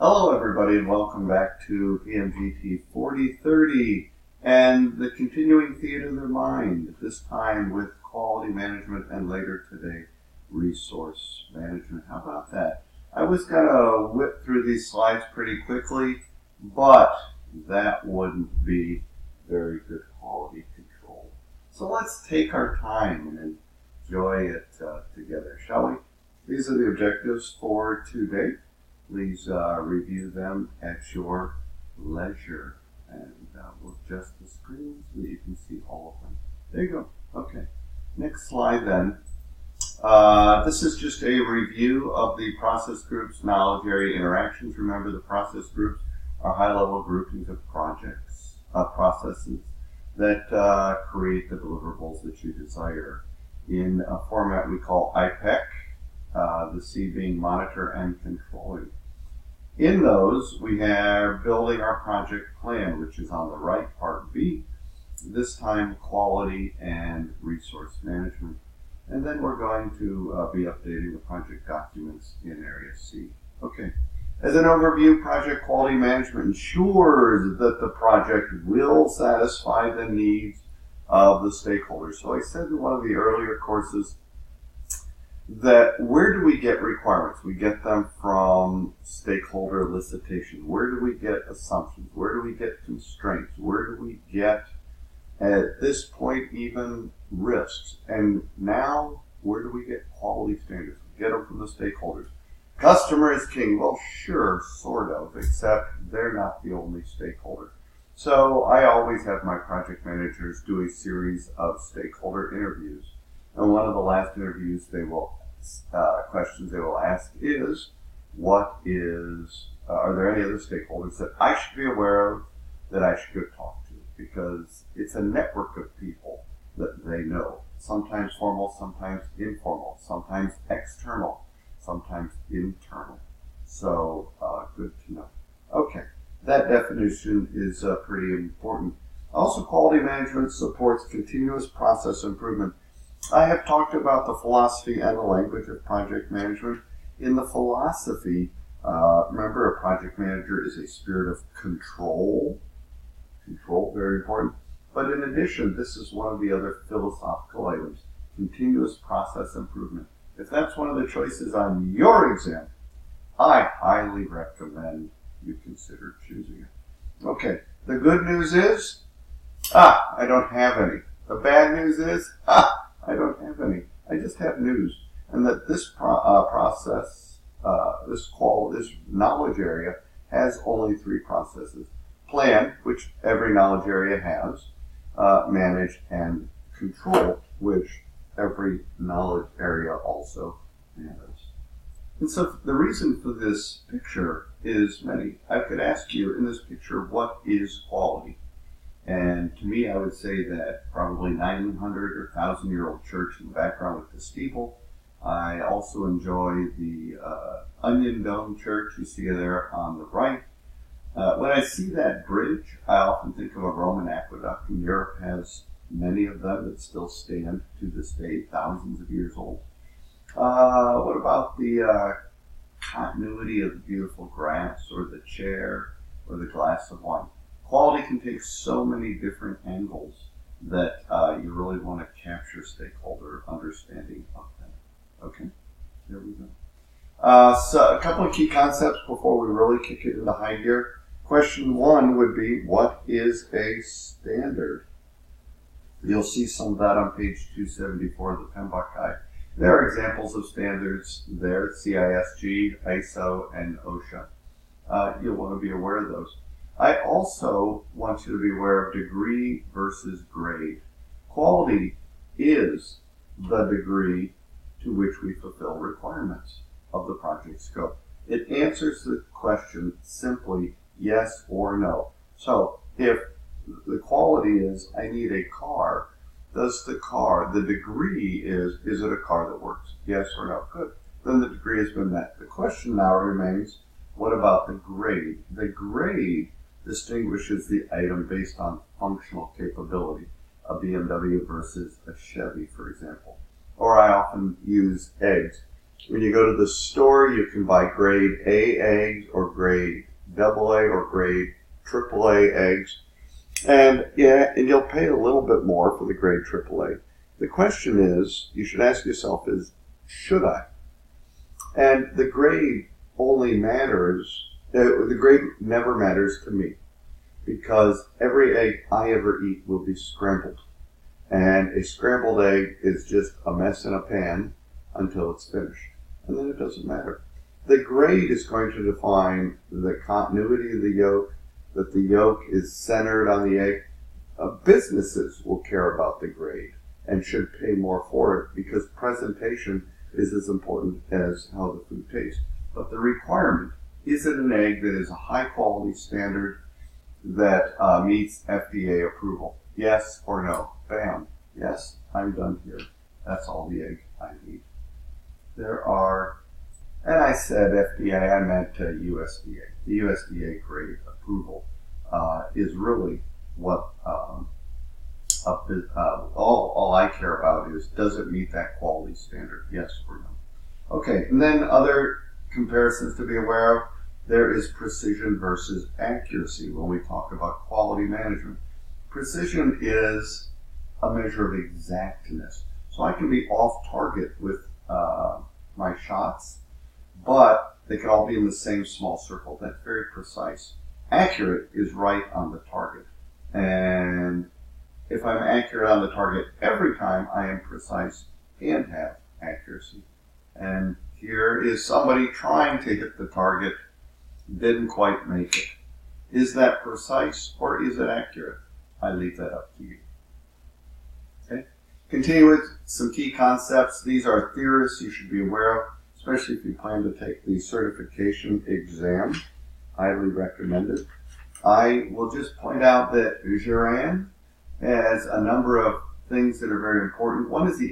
Hello everybody and welcome back to PMGT 4030 and the continuing theater of the mind, this time with quality management and later today resource management. How about that? I was going to whip through these slides pretty quickly, but that wouldn't be very good quality control. So let's take our time and enjoy it together, shall we? These are the objectives for today. Please review them at your leisure. And we'll adjust the screen so that you can see all of them. There you go. Okay. Next slide then. This is just a review of the process groups, knowledge area interactions. Remember, the process groups are high-level groupings of projects, processes that create the deliverables that you desire in a format we call IPEC. The C being monitor and controlling. In those, we have building our project plan, which is on the right, part B. This time, quality and resource management. And then we're going to be updating the project documents in area C. Okay. As an overview, project quality management ensures that the project will satisfy the needs of the stakeholders. So I said in one of the earlier courses that where do we get requirements? We get them from stakeholder elicitation. Where do we get assumptions? Where do we get constraints? Where do we get, at this point, even risks? And now, where do we get quality standards? We get them from the stakeholders. Customer is king. Well, sure, sort of, except they're not the only stakeholder. So I always have my project managers do a series of stakeholder interviews. And one of the last interviews questions they will ask is, are there any other stakeholders that I should be aware of that I should go talk to? Because it's a network of people that they know. Sometimes formal, sometimes informal, sometimes external, sometimes internal. So, good to know. Okay, that definition is pretty important. Also, quality management supports continuous process improvement. I have talked about the philosophy and the language of project management. In the philosophy, remember, a project manager is a spirit of control. Control, very important. But in addition, this is one of the other philosophical items, continuous process improvement. If that's one of the choices on your exam, I highly recommend you consider choosing it. Okay, the good news is, I don't have any. The bad news is, I don't have any. I just have news. And that this process, this knowledge area has only three processes. Plan, which every knowledge area has. Manage and control, which every knowledge area also has. And so the reason for this picture is many. I could ask you in this picture, what is quality? And to me, I would say that probably 900 or 1,000-year-old church in the background with the steeple. I also enjoy the Onion Dome Church you see there on the right. When I see that bridge, I often think of a Roman aqueduct, and Europe has many of them that still stand to this day, thousands of years old. What about the continuity of the beautiful grass, or the chair, or the glass of wine? Quality can take so many different angles that you really want to capture stakeholder understanding of them. Okay, there we go. So a couple of key concepts before we really kick it into high gear. Question one would be, what is a standard? You'll see some of that on page 274 of the PMBOK guide. There are examples of standards there, CISG, ISO, and OSHA. You'll want to be aware of those. I also want you to be aware of degree versus grade. Quality is the degree to which we fulfill requirements of the project scope. It answers the question simply yes or no. So if the quality is, I need a car, the degree is it a car that works? Yes or no? Good. Then the degree has been met. The question now remains, what about the grade? The grade distinguishes the item based on functional capability, a BMW versus a Chevy, for example. Or I often use eggs. When you go to the store, you can buy grade A eggs or grade AA or grade AAA eggs. And you'll pay a little bit more for the grade AAA. The question is, you should ask yourself is, should I? And the grade only matters, the grade never matters to me, because every egg I ever eat will be scrambled. And a scrambled egg is just a mess in a pan until it's finished. And then it doesn't matter. The grade is going to define the continuity of the yolk, that the yolk is centered on the egg. Businesses will care about the grade and should pay more for it, because presentation is as important as how the food tastes. But the requirement, is it an egg that is a high quality standard that meets FDA approval? Yes or no? Bam. Yes, I'm done here. That's all the egg I need. There are, and I said FDA, I meant USDA. The USDA grade approval is really what all I care about is, does it meet that quality standard? Yes or no? Okay, and then other comparisons to be aware of. There is precision versus accuracy when we talk about quality management. Precision is a measure of exactness. So I can be off target with my shots, but they can all be in the same small circle. That's very precise. Accurate is right on the target. And if I'm accurate on the target every time, I am precise and have accuracy. And here is somebody trying to hit the target, didn't quite make it. Is that precise or is it accurate? I leave that up to you. Okay. Continue with some key concepts. These are theorists you should be aware of, especially if you plan to take the certification exam. Highly recommended. I will just point out that Juran has a number of things that are very important. One is the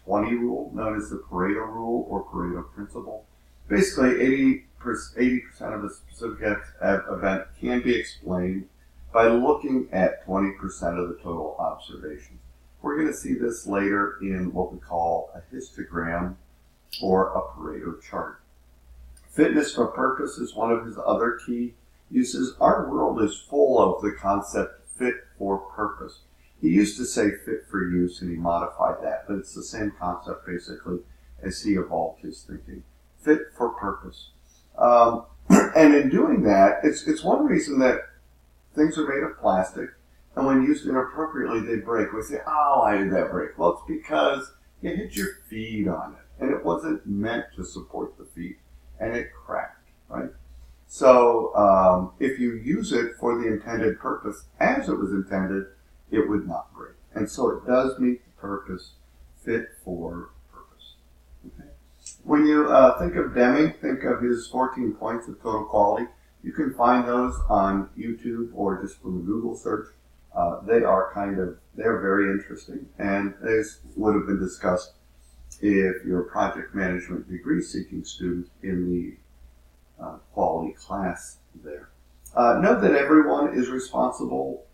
80-20 rule, known as the Pareto rule or Pareto principle. Basically, 80% of a specific event can be explained by looking at 20% of the total observations. We're going to see this later in what we call a histogram or a Pareto chart. Fitness for purpose is one of his other key uses. Our world is full of the concept fit for purpose. He used to say fit for use, and he modified that, but it's the same concept basically as he evolved his thinking. Fit for purpose. And in doing that, it's one reason that things are made of plastic, and when used inappropriately, they break. We say, oh, why did that break? Well, it's because you hit your feet on it, and it wasn't meant to support the feet, and it cracked, right? So if you use it for the intended purpose, as it was intended, it would not break. And so it does meet the purpose, fit for purpose. Okay? When you think of Deming, think of his 14 points of total quality. You can find those on YouTube or just from a Google search. They're very interesting, and this would have been discussed if you're a project management degree seeking student in the quality class there. Note that everyone is responsible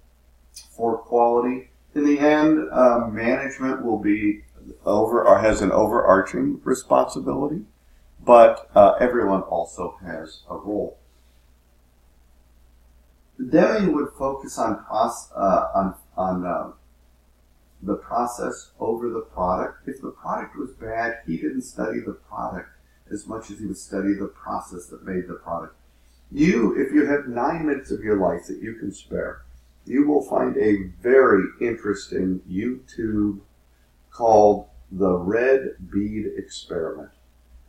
for quality. In the end, management will be has an overarching responsibility, but everyone also has a role. Deming would focus on the process over the product. If the product was bad, he didn't study the product as much as he would study the process that made the product. If you have 9 minutes of your life that you can spare, you will find a very interesting YouTube called The Red Bead Experiment.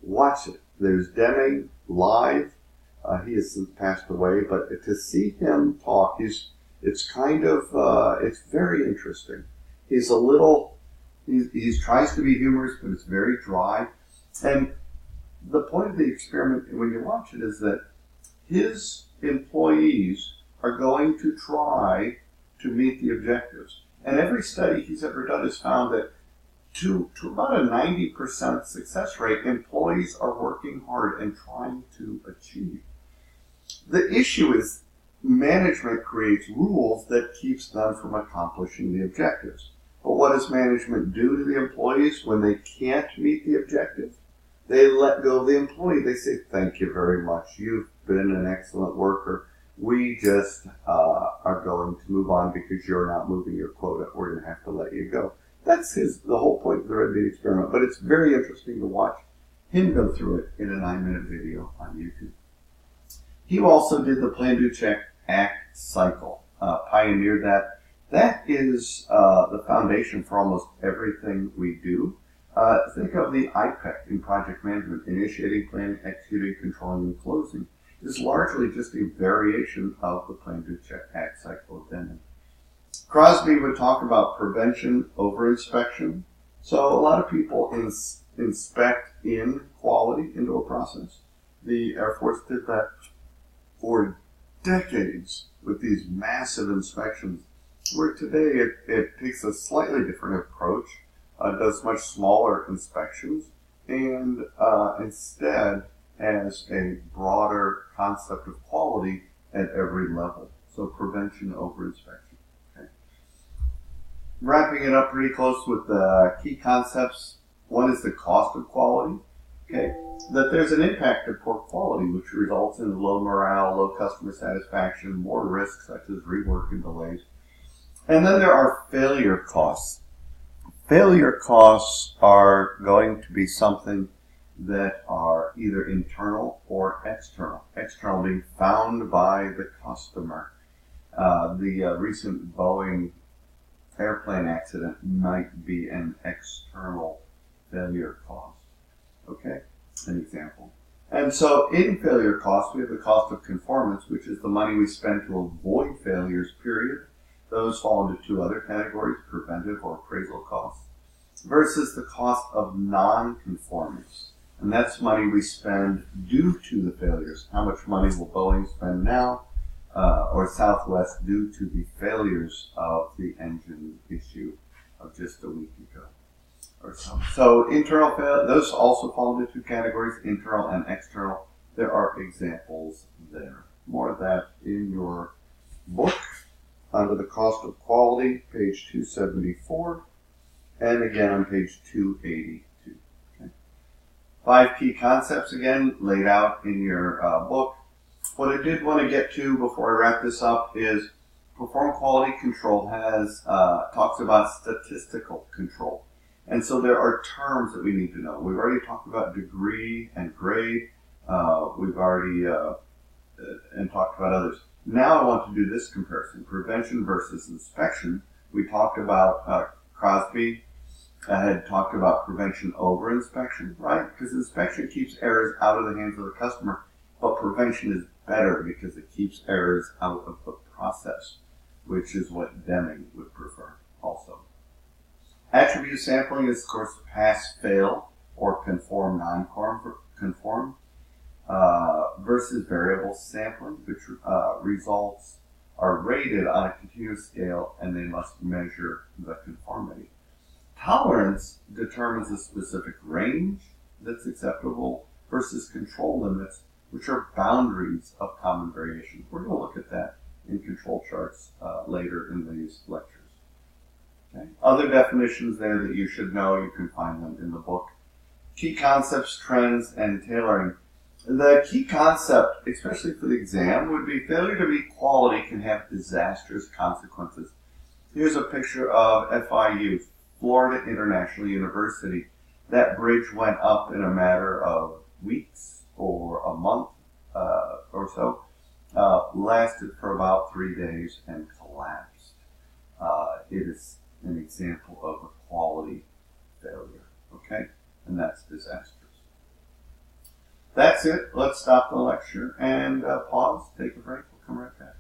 Watch it. There's Deming live. He has since passed away, but to see him talk, it's very interesting. He tries to be humorous, but it's very dry. And the point of the experiment, when you watch it, is that his employees are going to try to meet the objectives. And every study he's ever done has found that to about a 90% success rate, employees are working hard and trying to achieve. The issue is management creates rules that keeps them from accomplishing the objectives. But what does management do to the employees when they can't meet the objective? They let go of the employee. They say, thank you very much. You've been an excellent worker. We just are going to move on because you're not moving your quota. We're going to have to let you go. That's the whole point of the Red Meat experiment. But it's very interesting to watch him go through it in a 9-minute video on YouTube. He also did the Plan, Do, Check, Act cycle, pioneered that. That is the foundation for almost everything we do. Think of the IPEC in project management: initiating, planning, executing, controlling, and closing is largely just a variation of the Plan, Do, Check, Act cycle of Denman. Crosby would talk about prevention over inspection. So a lot of people inspect in quality into a process. The Air Force did that for decades with these massive inspections, where today it takes a slightly different approach, does much smaller inspections, and instead has a broader concept of quality at every level. So prevention over inspection. Okay. Wrapping it up pretty close with the key concepts. One is the cost of quality. Okay. That there's an impact of poor quality, which results in low morale, low customer satisfaction, more risks such as rework and delays. And then there are failure costs. Failure costs are going to be something that are either internal or external. External being found by the customer. The recent Boeing airplane accident might be an external failure cost. Okay, an example. And so in failure costs, we have the cost of conformance, which is the money we spend to avoid failures, period. Those fall into two other categories: preventive or appraisal costs, versus the cost of non-conformance. And that's money we spend due to the failures. How much money will Boeing spend now, or Southwest, due to the failures of the engine issue of just a week ago or so? So internal those also fall into two categories: internal and external. There are examples there. More of that in your book under the cost of quality, page 274, and again on page 282. Okay. 5 key concepts, again, laid out in your book. What I did want to get to before I wrap this up is Perform Quality Control talks about statistical control. And so there are terms that we need to know. We've already talked about degree and grade. We've already and talked about others. Now I want to do this comparison: prevention versus inspection. We talked about Crosby had talked about prevention over inspection, right? Because inspection keeps errors out of the hands of the customer, but prevention is better because it keeps errors out of the process, which is what Deming would prefer also. Attribute sampling is, of course, pass, fail, or conform, non-conform, versus variable sampling, which results are rated on a continuous scale and they must measure the conformity. Tolerance determines a specific range that's acceptable versus control limits, which are boundaries of common variation. We're going to look at that in control charts later in these lectures. Okay. Other definitions there that you should know, you can find them in the book. Key concepts, trends, and tailoring. The key concept, especially for the exam, would be failure to meet quality can have disastrous consequences. Here's a picture of FIU, Florida International University. That bridge went up in a matter of weeks or a month or so, lasted for about 3 days and collapsed. It is an example of a quality failure, okay? And that's disastrous. That's it. Let's stop the lecture and pause, take a break. We'll come right back.